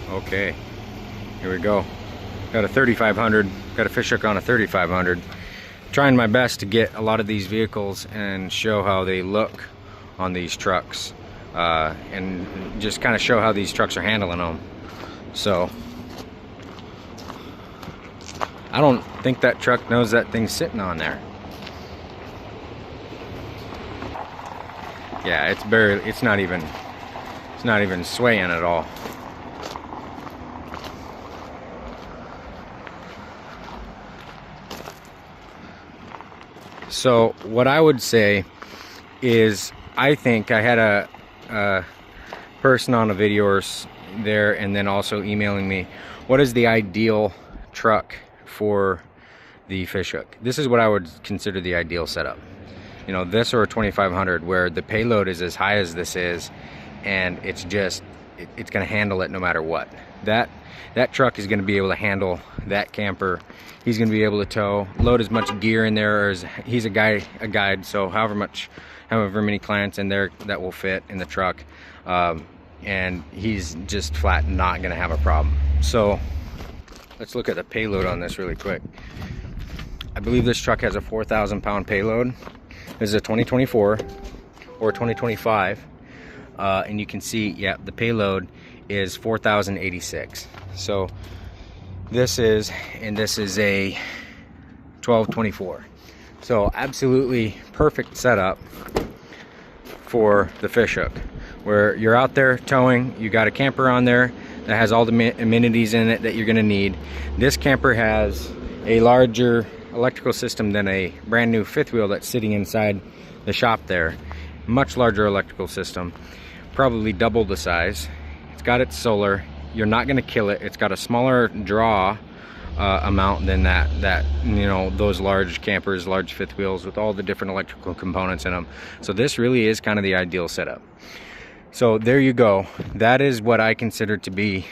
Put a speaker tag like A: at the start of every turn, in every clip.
A: Okay, here we go. Got a 3500, got a fish hook on a 3500. Trying my best to get a lot of these vehicles and show how they look on these trucks, and just kind of show how these trucks are handling them. So I don't think that truck knows that thing's sitting on there. Yeah, it's not even swaying at all. So what I would say is, I think I had a person on a video there, and then also emailing me, what is the ideal truck for the fish hook? This is what I would consider the ideal setup. You know, this or a 2500, where the payload is as high as this is, and it's just, it's going to handle it no matter what. That truck is going to be able to handle that camper. He's going to be able to tow, load as much gear in there as he's a guide. So however many clients in there that will fit in the truck, and he's just flat not going to have a problem. So let's look at the payload on this really quick. I believe this truck has a 4,000 pound payload. This is a 2024 or 2025, and you can see, yeah, the payload is 4,086. So this is a 1224. So absolutely perfect setup for the fish hook, where you're out there towing, you got a camper on there that has all the amenities in it that you're going to need. This camper has a larger electrical system than a brand new fifth wheel that's sitting inside the shop there. Much larger electrical system, probably double the size. It's got its solar. You're not going to kill it. It's got a smaller draw amount than that you know, those large campers, large fifth wheels with all the different electrical components in them. So this really is kind of the ideal setup. So there you go. That is what I consider to be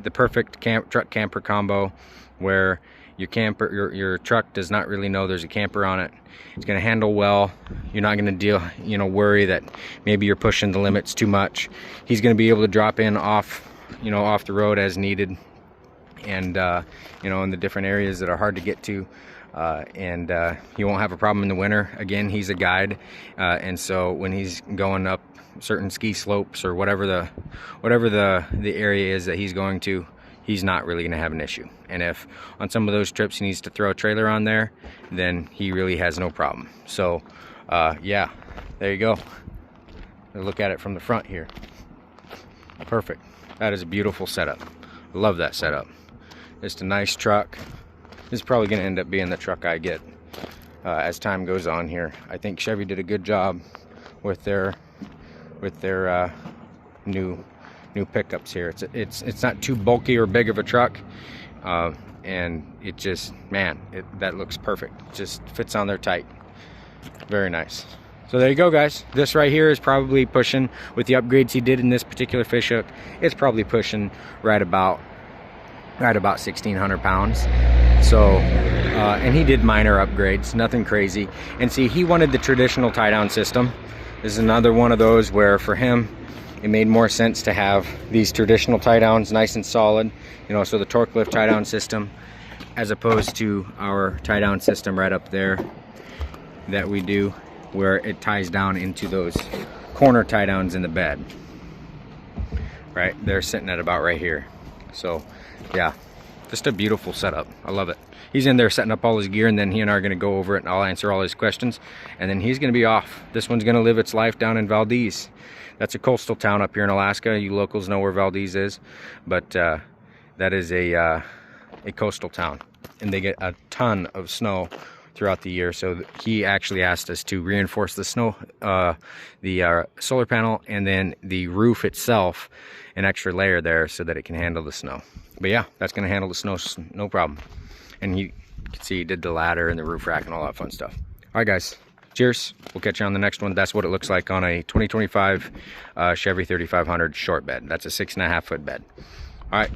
A: the perfect truck camper combo, where your truck does not really know there's a camper on it. It's going to handle well. You're not going to worry that maybe you're pushing the limits too much. He's going to be able to drop in off the road as needed, and in the different areas that are hard to get to, and you won't have a problem in the winter. Again, he's a guide, and so when he's going up certain ski slopes or whatever the area is that he's going to, he's not really going to have an issue. And if on some of those trips he needs to throw a trailer on there, then he really has no problem. So yeah, there you go. Look at it from the front here. Perfect. That is a beautiful setup. I love that setup. Just a nice truck. This is probably going to end up being the truck I get as time goes on here. I think Chevy did a good job with their new pickups here. It's not too bulky or big of a truck, and it just, man, that looks perfect. It just fits on there tight. Very nice. So there you go, guys. This right here is probably pushing, with the upgrades he did in this particular fish hook, it's probably pushing right about 1,600 pounds. So and he did minor upgrades, nothing crazy. And see, he wanted the traditional tie down system. This is another one of those where for him it made more sense to have these traditional tie downs nice and solid, so the torque lift tie down system, as opposed to our tie down system right up there that we do, where it ties down into those corner tie downs in the bed. Right, they're sitting at about right here. So yeah, just a beautiful setup. I love it. He's in there setting up all his gear, and then he and I are going to go over it, and I'll answer all his questions, and then he's going to be off. This one's going to live its life down in Valdez. That's a coastal town up here in Alaska. You locals know where Valdez is, but that is a coastal town, and they get a ton of snow throughout the year. So he actually asked us to reinforce the snow, the solar panel, and then the roof itself, an extra layer there so that it can handle the snow. But yeah, that's going to handle the snow, no problem. And you can see he did the ladder and the roof rack and all that fun stuff. All right, guys, cheers. We'll catch you on the next one. That's what it looks like on a 2025 Chevy 3500 short bed. That's a 6.5 foot bed. All right.